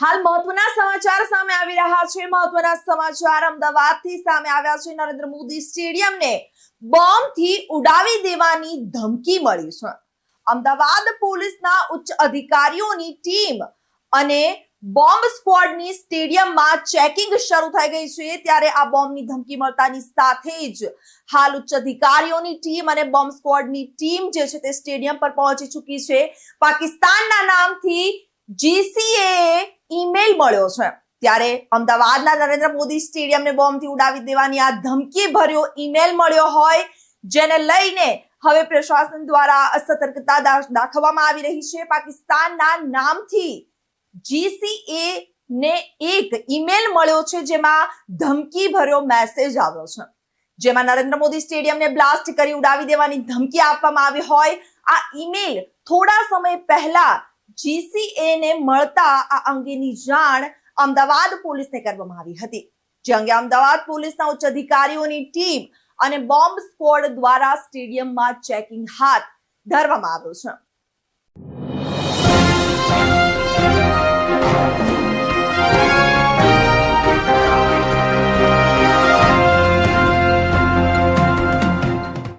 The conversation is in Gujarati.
હાલ મહત્વના સમાચાર સામે આવી રહ્યા છે। મહત્વના સમાચાર અમદાવાદથી સામે આવ્યા છે। નરેન્દ્ર મોદી સ્ટેડિયમને બોમ્બથી ઉડાવી દેવાની ધમકી મળી છે। અમદાવાદ પોલીસના ઉચ્ચ અધિકારીઓની ટીમ અને બોમ્બ સ્ક્વોડની સ્ટેડિયમમાં ચેકિંગ શરૂ થઈ ગઈ છે। ત્યારે આ બોમ્બની ધમકી મળતાની સાથે જ હાલ ઉચ્ચ અધિકારીઓની ટીમ અને બોમ્બ સ્ક્વોડની ટીમ જે છે તે સ્ટેડિયમ પર પહોંચી ચૂકી છે। પાકિસ્તાનના નામથી GCA ઈમેલ મળ્યો છે। ત્યારે અમદાવાદના નરેન્દ્ર મોદી સ્ટેડિયમને બોમ્બથી ઉડાવી દેવાની આ ધમકી ભર્યો ઈમેલ મળ્યો હોય, જેને લઈને હવે પ્રશાસન દ્વારા સતર્કતા દાખવવામાં આવી રહી છે। પાકિસ્તાનના નામથી GCA ને એક ઈમેલ મળ્યો છે, જેમાં ધમકી ભર્યો મેસેજ આવ્યો છે, જેમાં નરેન્દ્ર મોદી સ્ટેડિયમને બ્લાસ્ટ કરી ઉડાવી દેવાની ધમકી આપવામાં આવી હોય। આ ઈમેલ થોડા સમય પહેલા GCA ને મળતા આ અંગેની જાણ અમદાવાદ પોલીસને કરવામાં આવી હતી, જે અંગે અમદાવાદ પોલીસના ઉચ્ચ અધિકારીઓની ટીમ અને બોમ્બ સ્ક્વોડ દ્વારા સ્ટેડિયમમાં ચેકિંગ હાથ ધરવામાં આવ્યું છે।